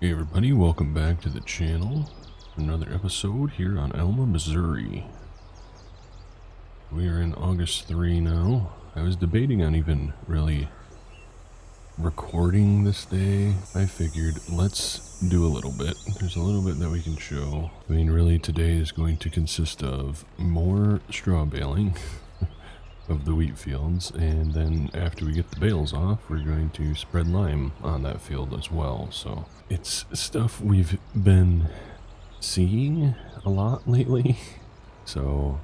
Hey everybody, welcome back to the channel. Another episode here on Alma, Missouri. We are in August 3 now. I was debating on even really recording this day. I figured let's do a little bit. There's a little bit that we can show. I mean, really today is going to consist of more straw baling of the wheat fields, and then after we get the bales off, we're going to spread lime on that field as well. So it's stuff we've been seeing a lot lately, so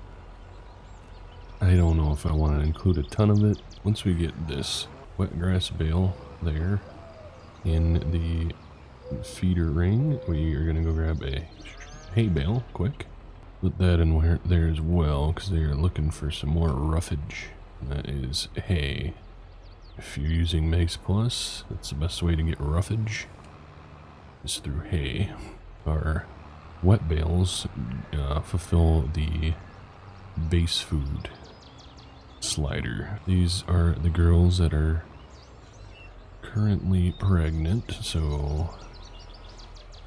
I don't know if I want to include a ton of it. Once we get this wet grass bale there in the feeder ring, we are going to go grab a hay bale quick. Put that in there as well, because they are looking for some more roughage. That is hay. If you're using Mace Plus, that's the best way to get roughage, is through hay. Our wet bales fulfill the base food slider. These are the girls that are currently pregnant, so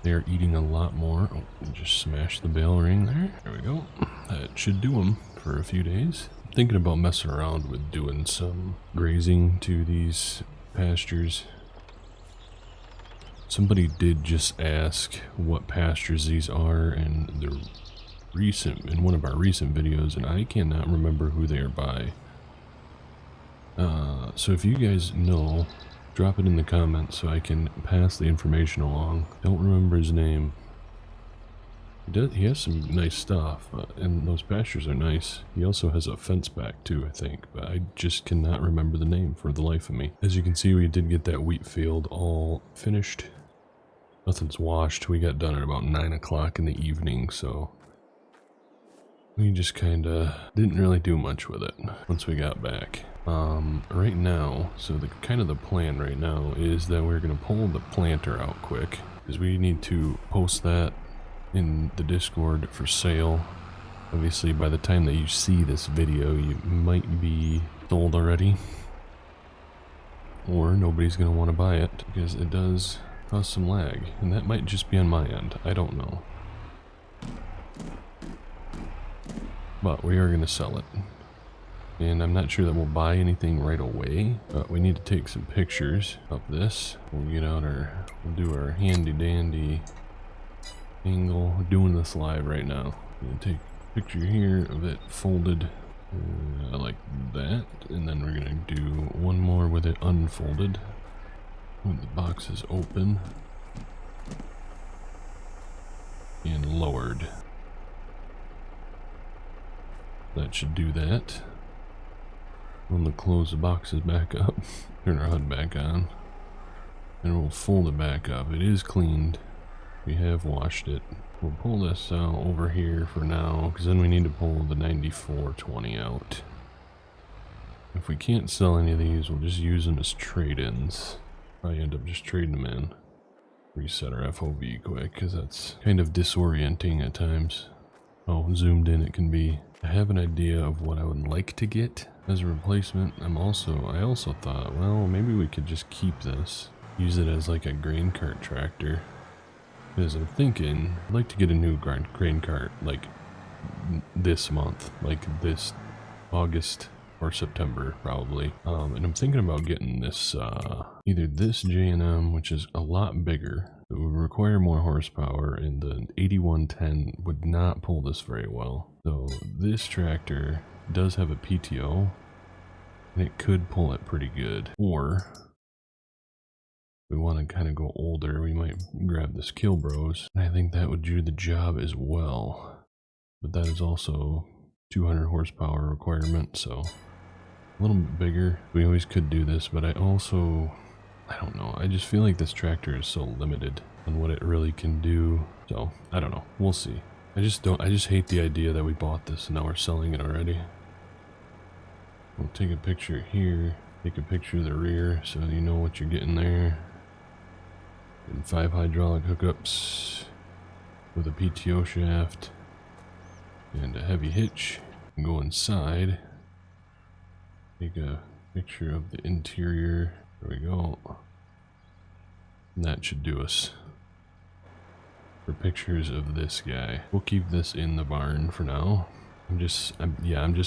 they're eating a lot more. Oh, just smash the bale ring there. There we go. That should do them for a few days. I'm thinking about messing around with doing some grazing to these pastures. Somebody did just ask what pastures these are in one of our recent videos, and I cannot remember who they are by. So if you guys know, drop it in the comments so I can pass the information along. Don't remember his name. He has some nice stuff, and those pastures are nice. He also has a fence back too, I think, but I just cannot remember the name for the life of me. As you can see, we did get that wheat field all finished. Nothing's washed. We got done at about 9 o'clock in the evening, so we just kinda didn't really do much with it once we got back. Right now, so the plan right now is that we're gonna pull the planter out quick, because we need to post that in the Discord for sale. Obviously, by the time that you see this video, you might be sold already, or nobody's gonna want to buy it because it does cause some lag, and that might just be on my end. I don't know, but we are gonna sell it. And I'm not sure that we'll buy anything right away, but we need to take some pictures of this. We'll do our handy dandy angle. We're doing this live right now. I'm gonna take a picture here of it folded like that, and then we're gonna do one more with it unfolded when the box is open and lowered. That should do that. I'm gonna close the boxes back up, turn our HUD back on, and we'll fold it back up. It is cleaned. We have washed it. We'll pull this out over here for now, because then we need to pull the 9420 out. If we can't sell any of these, we'll just use them as trade-ins. Probably end up just trading them in. Reset our FOV quick, because that's kind of disorienting at times. Oh, zoomed in it can be. I have an idea of what I would like to get as a replacement. I also thought, well, maybe we could just keep this, use it as like a grain cart tractor. Because I'm thinking, I'd like to get a new grain cart like this month, like this August or September probably. And I'm thinking about getting this, either this J&M, which is a lot bigger. It would require more horsepower, and the 8110 would not pull this very well. So this tractor does have a PTO, and it could pull it pretty good. Or if we want to kind of go older, we might grab this Kilbros, and I think that would do the job as well. But that is also 200 horsepower requirement, so a little bit bigger. We always could do this, but I don't know. I just feel like this tractor is so limited on what it really can do. So I don't know. We'll see. I just hate the idea that we bought this and now we're selling it already. We'll take a picture here. Take a picture of the rear so you know what you're getting there. And 5 hydraulic hookups with a PTO shaft and a heavy hitch. Go inside. Take a picture of the interior. There we go. And that should do us. for pictures of this guy. We'll keep this in the barn for now. I'm just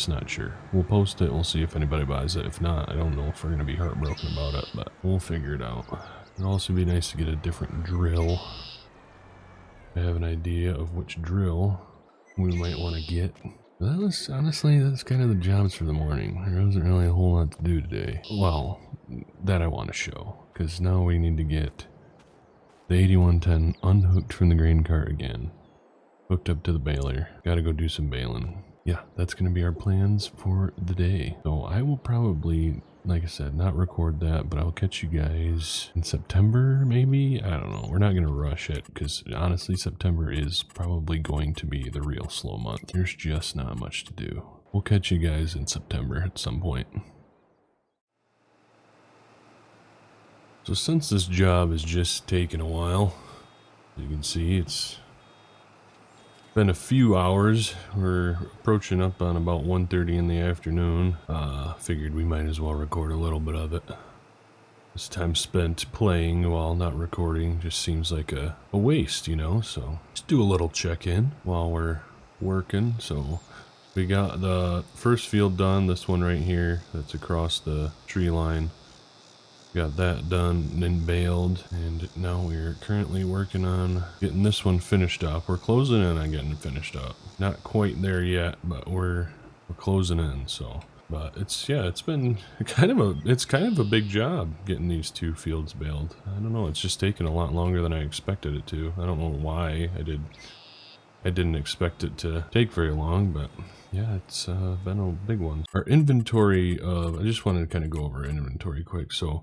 not sure. We'll post it. We'll see if anybody buys it. If not, I don't know if we're gonna be heartbroken about it, but we'll figure it out. It'd also be nice to get a different drill. I have an idea of which drill we might want to get. Honestly, that's kind of the jobs for the morning. There wasn't really a whole lot to do today. Well, that I want to show, because now we need to get the 8110 unhooked from the grain cart again. Hooked up to the baler. Gotta go do some baling. Yeah, that's gonna be our plans for the day. So I will probably, like I said, not record that, but I'll catch you guys in September, maybe? I don't know. We're not gonna rush it, because honestly, September is probably going to be the real slow month. There's just not much to do. We'll catch you guys in September at some point. So since this job has just taken a while, as you can see, it's been a few hours. We're approaching up on about 1:30 in the afternoon. Figured we might as well record a little bit of it. This time spent playing while not recording just seems like a waste, you know? So let's do a little check-in while we're working. So we got the first field done, this one right here that's across the tree line. Got that done and baled, and now we're currently working on getting this one finished up. We're closing in on getting it finished up. Not quite there yet, but we're closing in. So, but it's been kind of a big job getting these two fields baled. I don't know, it's just taken a lot longer than I expected it to. I don't know why I didn't expect it to take very long, but yeah, it's been a big one. Our inventory of, I just wanted to kind of go over our inventory quick. So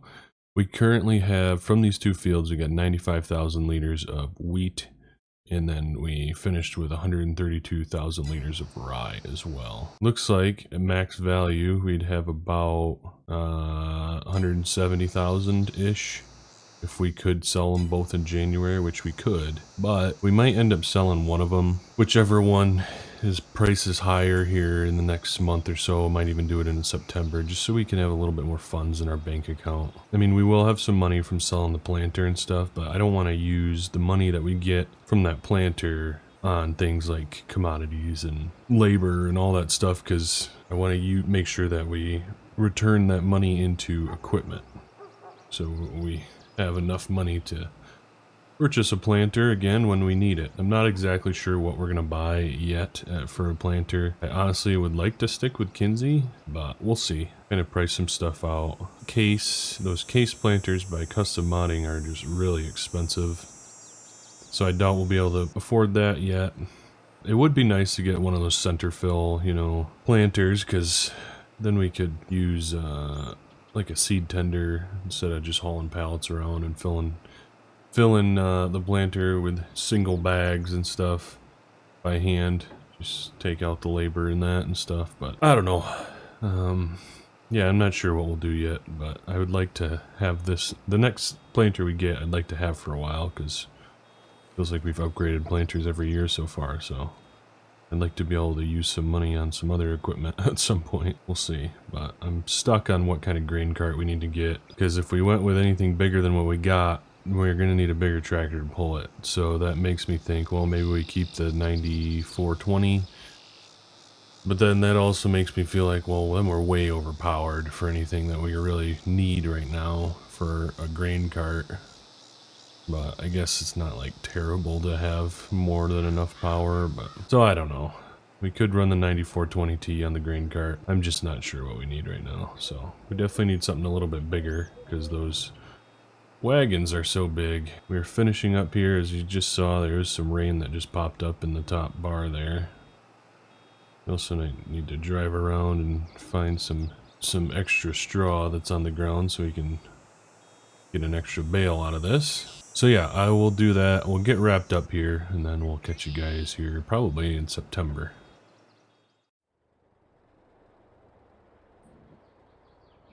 we currently have, from these two fields, we got 95,000 liters of wheat, and then we finished with 132,000 liters of rye as well. Looks like at max value, we'd have about 170,000-ish. If we could sell them both in January, which we could, but we might end up selling one of them. Whichever one, his price is higher here in the next month or so. Might even do it in September, just so we can have a little bit more funds in our bank account. I mean, we will have some money from selling the planter and stuff, but I don't want to use the money that we get from that planter on things like commodities and labor and all that stuff, because I want to make sure that we return that money into equipment. So we have enough money to purchase a planter again when we need it. I'm not exactly sure what we're gonna buy yet for a planter. I honestly would like to stick with Kinsey, but we'll see. Gonna price some stuff out. Those case planters by Custom Modding are just really expensive, so I doubt we'll be able to afford that yet. It would be nice to get one of those center fill, you know, planters, because then we could use like a seed tender instead of just hauling pallets around and filling the planter with single bags and stuff by hand. Just take out the labor in that and stuff, but I don't know. Yeah, I'm not sure what we'll do yet, but I would like to have this, the next planter we get, I'd like to have for a while, because it feels like we've upgraded planters every year so far, so I'd like to be able to use some money on some other equipment at some point. We'll see. But I'm stuck on what kind of grain cart we need to get, because if we went with anything bigger than what we got, we're going to need a bigger tractor to pull it. So that makes me think, well, maybe we keep the 9420. But then that also makes me feel like, well, then we're way overpowered for anything that we really need right now for a grain cart. But I guess it's not like terrible to have more than enough power, but so I don't know. We could run the 9420T on the grain cart. I'm just not sure what we need right now. So we definitely need something a little bit bigger, because those wagons are so big. We're finishing up here. As you just saw, there was some rain that just popped up in the top bar there. We also need to drive around and find some extra straw that's on the ground so we can get an extra bale out of this. So yeah, I will do that. We'll get wrapped up here, and then we'll catch you guys here probably in September.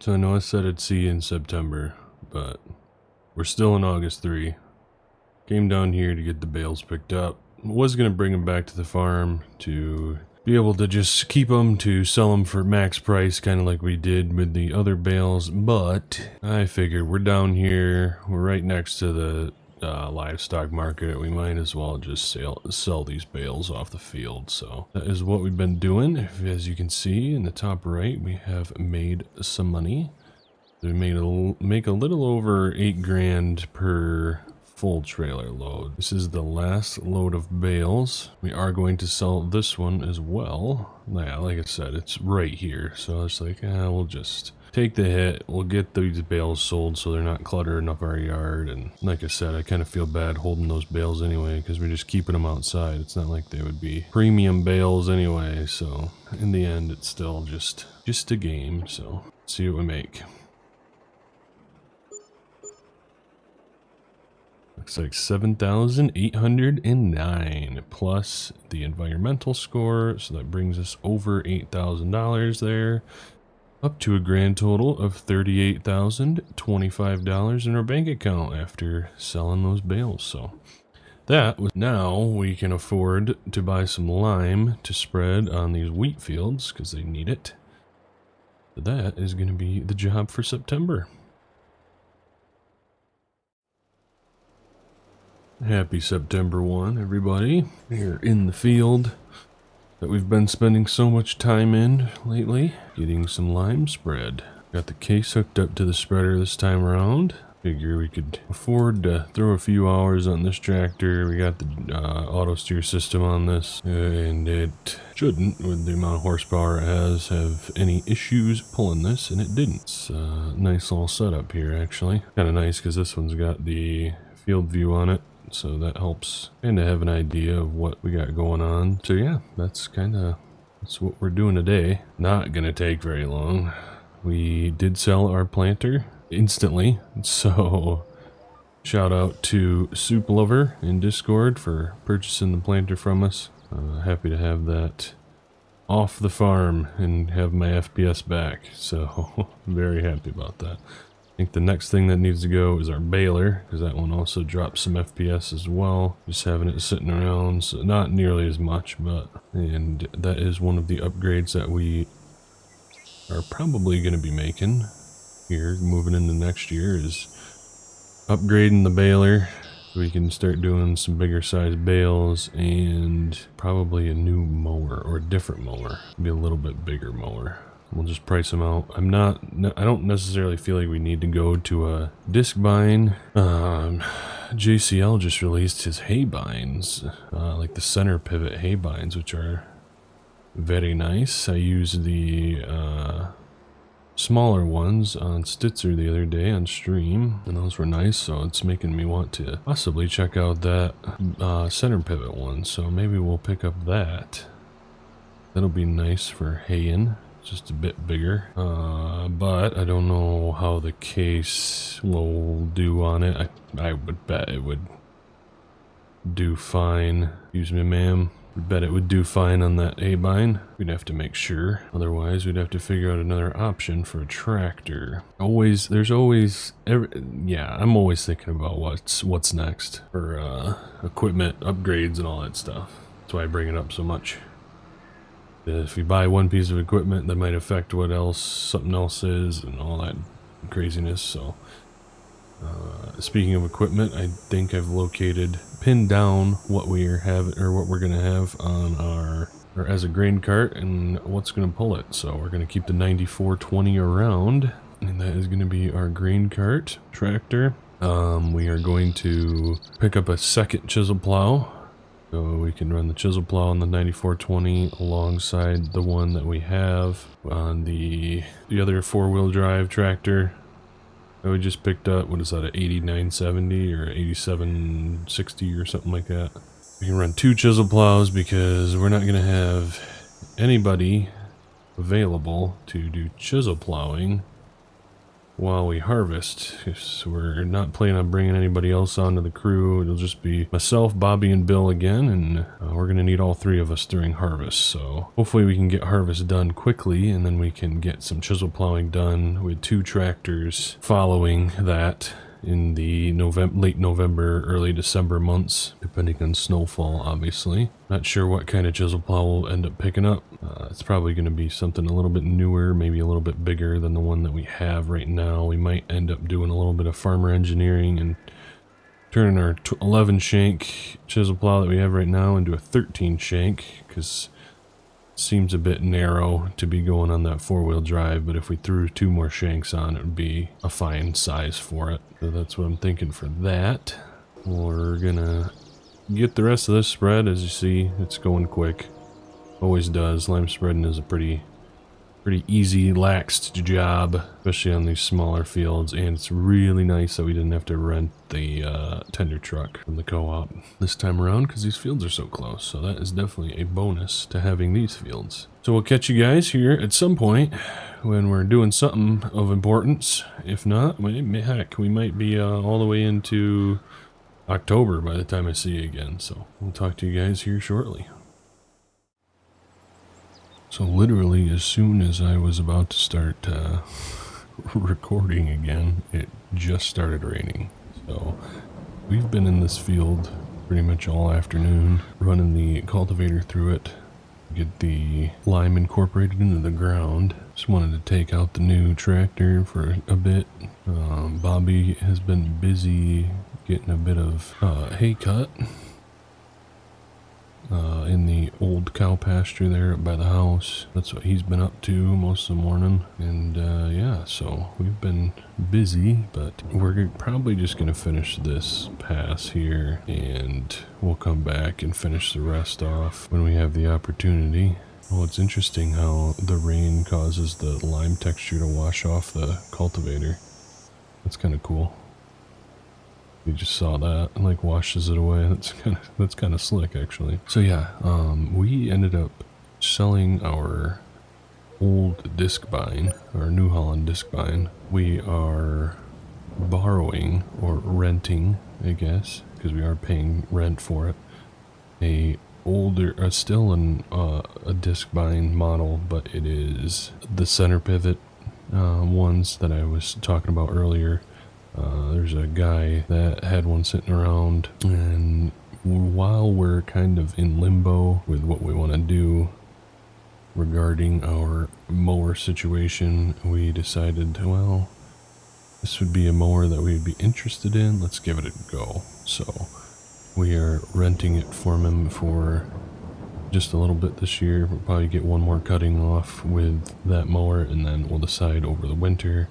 So I know I said I'd see you in September, but we're still in August 3. Came down here to get the bales picked up. I was going to bring them back to the farm to be able to just keep them to sell them for max price, kind of like we did with the other bales, but I figured we're down here, we're right next to the livestock market, we might as well just sell these bales off the field. So that is what we've been doing. As you can see in the top right, we have made some money. We make a little over 8 grand per full trailer load. This is the last load of bales. We are going to sell this one as well. Yeah, like I said, it's right here. So I was like, we'll just take the hit. We'll get these bales sold so they're not cluttering up our yard. And like I said, I kind of feel bad holding those bales anyway because we're just keeping them outside. It's not like they would be premium bales anyway. So in the end, it's still just a game. So let's see what we make. Looks like 7,809 plus the environmental score, so that brings us over $8,000 there, up to a grand total of $38,025 in our bank account after selling those bales. So that was, now we can afford to buy some lime to spread on these wheat fields because they need it. So that is going to be the job for September. Happy September 1, everybody. Here in the field that we've been spending so much time in lately, getting some lime spread. Got the case hooked up to the spreader this time around. Figure we could afford to throw a few hours on this tractor. We got the auto steer system on this, and it shouldn't, with the amount of horsepower it has, have any issues pulling this, and it didn't. It's a nice little setup here, actually. Kind of nice because this one's got the field view on it. So that helps kind of have an idea of what we got going on. So yeah, that's what we're doing today. Not gonna take very long. We did sell our planter instantly. So shout out to Soup Lover in Discord for purchasing the planter from us. Happy to have that off the farm and have my FPS back. So very happy about that. I think the next thing that needs to go is our baler, because that one also drops some FPS as well. Just having it sitting around, so not nearly as much, and that is one of the upgrades that we are probably going to be making here, moving into next year, is upgrading the baler. We can start doing some bigger size bales and probably a new mower or a different mower, be a little bit bigger mower. We'll just price them out. I don't necessarily feel like we need to go to a disc bind. JCL just released his hay binds, like the center pivot hay binds, which are very nice. I used the smaller ones on Stitzer the other day on stream, and those were nice, so it's making me want to possibly check out that center pivot one. So maybe we'll pick up that. That'll be nice for haying. Just a bit bigger, but I don't know how the case will do on it. I would bet it would do fine. Excuse me, ma'am. Bet it would do fine on that A-bind. We'd have to make sure. Otherwise, we'd have to figure out another option for a tractor. I'm always thinking about what's next for equipment upgrades and all that stuff. That's why I bring it up so much. If you buy one piece of equipment, that might affect what else something else is and all that craziness. So speaking of equipment, I think I've pinned down what we're gonna have on our as a grain cart and what's gonna pull it. So we're gonna keep the 9420 around, and that is gonna be our grain cart tractor. We are going to pick up a second chisel plow. So we can run the chisel plow on the 9420 alongside the one that we have on the other four-wheel drive tractor that we just picked up. What is that, an 8970 or 8760 or something like that? We can run 2 chisel plows because we're not going to have anybody available to do chisel plowing while we harvest. So we're not planning on bringing anybody else onto the crew. It'll just be myself, Bobby, and Bill again, and we're going to need all 3 of us during harvest. So hopefully we can get harvest done quickly, and then we can get some chisel plowing done with 2 tractors following that in the late November, early December months, depending on snowfall, obviously. Not sure what kind of chisel plow we'll end up picking up. It's probably going to be something a little bit newer, maybe a little bit bigger than the one that we have right now. We might end up doing a little bit of farmer engineering and turning our 11 shank chisel plow that we have right now into a 13 shank, because it seems a bit narrow to be going on that 4-wheel drive, but if we threw 2 more shanks on, it would be a fine size for it. So that's what I'm thinking for that. We're gonna get the rest of this spread. As you see, it's going quick. Always does. Lime spreading is a pretty easy, laxed job, especially on these smaller fields, and it's really nice that we didn't have to rent the tender truck from the co-op this time around because these fields are so close. So that is definitely a bonus to having these fields. So we'll catch you guys here at some point when we're doing something of importance. If not, heck, we might be all the way into October by the time I see you again. So we'll talk to you guys here shortly. So literally, as soon as I was about to start recording again, it just started raining. So we've been in this field pretty much all afternoon, running the cultivator through it, get the lime incorporated into the ground. Just wanted to take out the new tractor for a bit. Bobby has been busy getting a bit of hay cut in the old cow pasture there by the house. That's what he's been up to most of the morning. And yeah, so we've been busy, but we're probably just going to finish this pass here and we'll come back and finish the rest off when we have the opportunity. Well, it's interesting how the rain causes the lime texture to wash off the cultivator. That's kind of cool. You just saw that, and like washes it away. That's kind of slick, actually. So yeah, we ended up selling our old disc bine, our New Holland disc bine. We are borrowing or renting, I guess, because we are paying rent for it. Still a disc bine model, but it is the center pivot ones that I was talking about earlier. There's a guy that had one sitting around, and while we're kind of in limbo with what we want to do regarding our mower situation, we decided, well, this would be a mower that we'd be interested in. Let's give it a go. So we are renting it from him for just a little bit this year. We'll probably get one more cutting off with that mower, and then we'll decide over the winter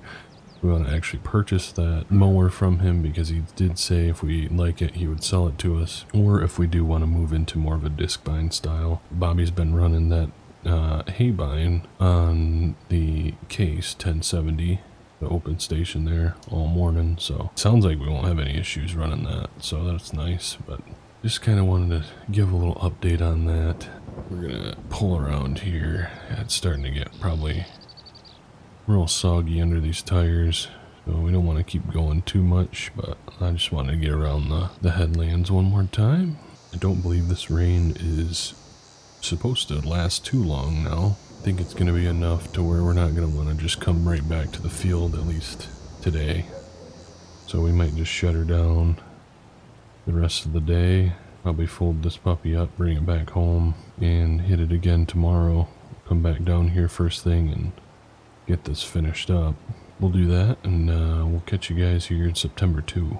we want to actually purchase that mower from him, because he did say if we like it, he would sell it to us, or if we do want to move into more of a disc bine style. Bobby's been running that hay bine on the Case 1070, the open station there, all morning, so sounds like we won't have any issues running that, so that's nice. But just kind of wanted to give a little update on that. We're gonna pull around here. It's starting to get probably real soggy under these tires, so we don't want to keep going too much, but I just wanted to get around the headlands one more time. I don't believe this rain is supposed to last too long now. I think it's going to be enough to where we're not going to want to just come right back to the field, at least today. So we might just shut her down the rest of the day, probably fold this puppy up, bring it back home, and hit it again tomorrow. Come back down here first thing and get this finished up. We'll do that, and we'll catch you guys here in September 2.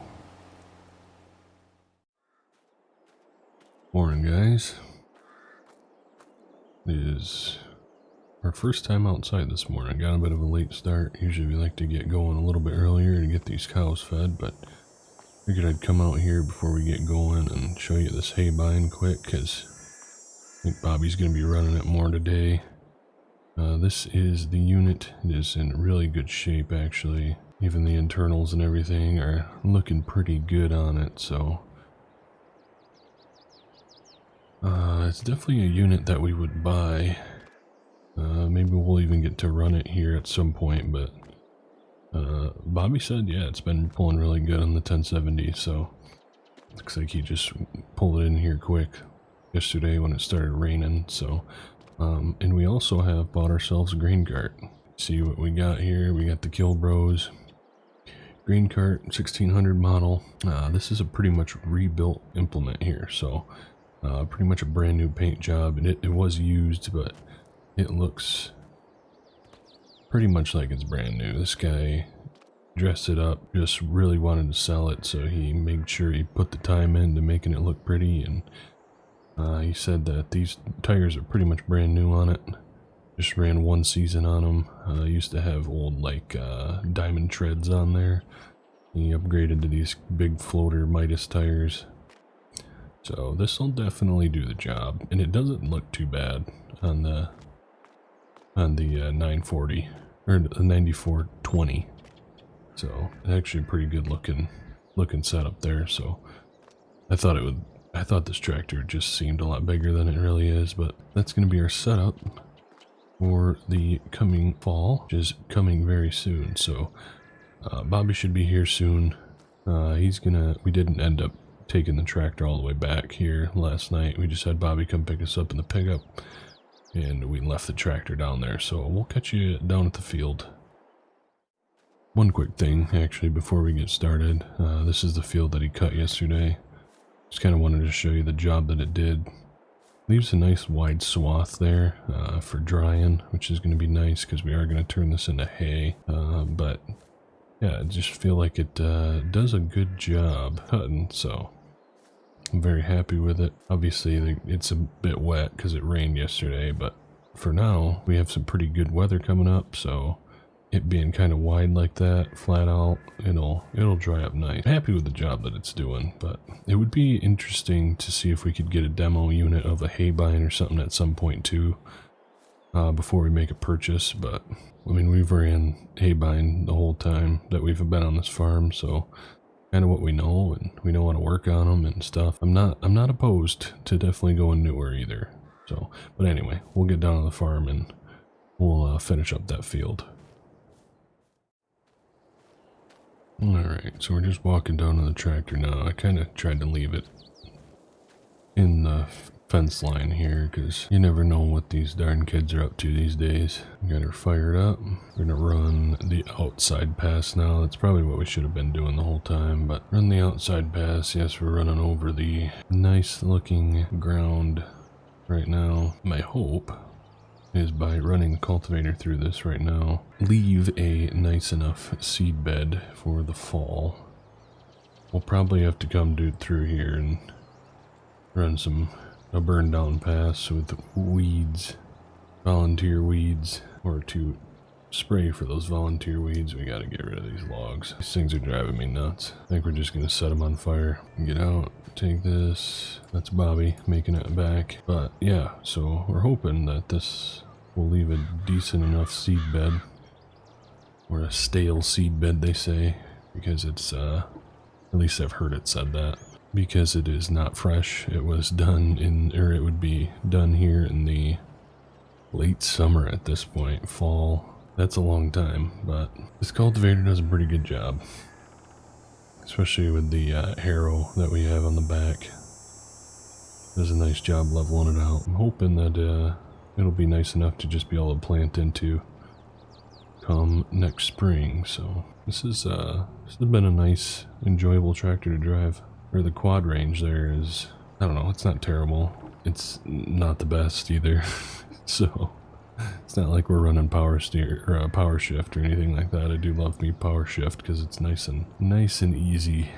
Morning, guys. It is our first time outside this morning. Got a bit of a late start. Usually we like to get going a little bit earlier to get these cows fed, but figured I'd come out here before we get going and show you this hay bine quick, because I think Bobby's going to be running it more today. This is the unit. It is in really good shape, actually. Even the internals and everything are looking pretty good on it, so it's definitely a unit that we would buy. Maybe we'll even get to run it here at some point, but Bobby said, yeah, it's been pulling really good on the 1070, so looks like he just pulled it in here quick yesterday when it started raining. So and we also have bought ourselves a grain cart. See what we got here. We got the Kill Bros grain cart, 1600 model. This is a pretty much rebuilt implement here, so pretty much a brand new paint job, and it was used, but it looks pretty much like it's brand new. This guy dress it up, just really wanted to sell it, so he made sure he put the time into making it look pretty, and he said that these tires are pretty much brand new on it. Just ran one season on them. Used to have old like diamond treads on there. He upgraded to these big floater Midas tires. So this will definitely do the job, and it doesn't look too bad on the 940 or the 9420. So actually a pretty good looking setup there. So I thought this tractor just seemed a lot bigger than it really is, but that's going to be our setup for the coming fall, which is coming very soon. So Bobby should be here soon. We didn't end up taking the tractor all the way back here last night. We just had Bobby come pick us up in the pickup, and we left the tractor down there. So we'll catch you down at the field. One quick thing, actually, before we get started. This is the field that he cut yesterday. Just kind of wanted to show you the job that it did. Leaves a nice wide swath there for drying, which is going to be nice because we are going to turn this into hay. But yeah, I just feel like it does a good job cutting, so I'm very happy with it. Obviously, it's a bit wet because it rained yesterday, but for now, we have some pretty good weather coming up, so it being kind of wide like that, flat out, it'll dry up nice. I'm happy with the job that it's doing, but it would be interesting to see if we could get a demo unit of a hay bind or something at some point too, before we make a purchase. But I mean, we've ran hay bind the whole time that we've been on this farm, so kind of what we know, and we know how to work on them and stuff. I'm not opposed to definitely going newer either. So, but anyway, we'll get down to the farm and we'll finish up that field. Alright, so we're just walking down to the tractor now. I kind of tried to leave it in the fence line here because you never know what these darn kids are up to these days. Got her fired up. We're gonna run the outside pass now. That's probably what we should have been doing the whole time, but run the outside pass. Yes, we're running over the nice looking ground right now. My hope is by running the cultivator through this right now, leave a nice enough seed bed for the fall. We'll probably have to come through here and run a burn down pass with weeds, volunteer weeds, or to spray for those volunteer weeds. We gotta get rid of these logs. These things are driving me nuts. I think we're just gonna set them on fire. Get out, take this. That's Bobby making it back. But yeah, so we're hoping that this will leave a decent enough seed bed, or a stale seed bed they say, because it's at least I've heard it said that, because it is not fresh. It was done it would be done here in the late summer at this point, fall. That's a long time, but this cultivator does a pretty good job, especially with the harrow that we have on the back. Does a nice job leveling it out. I'm hoping that it'll be nice enough to just be able to plant into come next spring. So this has been a nice, enjoyable tractor to drive. Or the quad range there is, I don't know, it's not terrible. It's not the best either. So it's not like we're running power steer or power shift or anything like that. I do love me power shift because it's nice and easy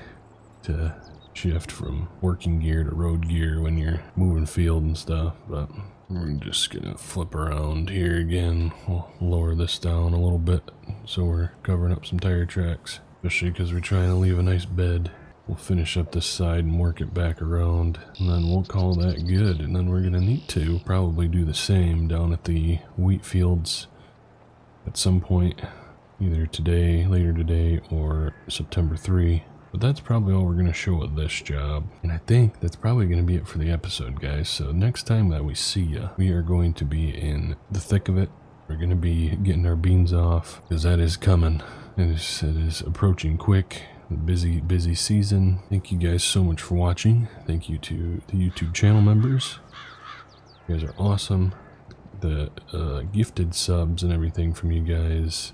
to shift from working gear to road gear when you're moving field and stuff. But we're just gonna flip around here again. We'll lower this down a little bit so we're covering up some tire tracks, especially because we're trying to leave a nice bed. We'll finish up this side and work it back around, and then we'll call that good. And then we're gonna need to probably do the same down at the wheat fields at some point, either today, later today, or September 3. But that's probably all we're going to show with this job. And I think that's probably going to be it for the episode, guys. So next time that we see ya, we are going to be in the thick of it. We're going to be getting our beans off, because that is coming. It is approaching quick. The busy season. Thank you guys so much for watching. Thank you to the YouTube channel members. You guys are awesome. The gifted subs and everything from you guys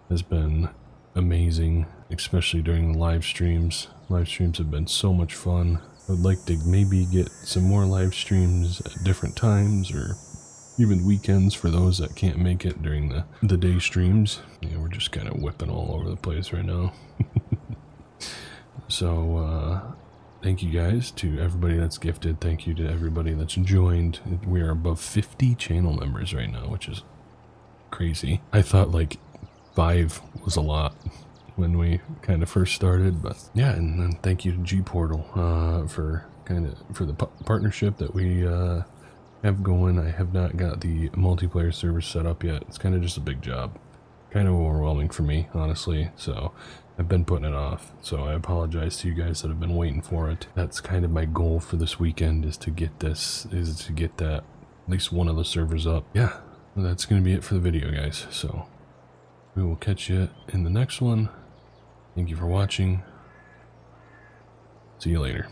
has been amazing, especially during the live streams. Live streams have been so much fun. I would like to maybe get some more live streams at different times, or even weekends for those that can't make it during the day streams. Yeah, we're just kind of whipping all over the place right now. So, thank you guys to everybody that's gifted. Thank you to everybody that's joined. We are above 50 channel members right now, which is crazy. I thought like 5 was a lot when we kind of first started, but yeah. And then thank you to G Portal for the partnership that we have going. I have not got the multiplayer server set up yet. It's kind of just a big job, kind of overwhelming for me, honestly. So I've been putting it off. So I apologize to you guys that have been waiting for it. That's kind of my goal for this weekend, is to get that at least one of the servers up. Yeah, that's going to be it for the video, guys. So we will catch you in the next one. Thank you for watching. See you later.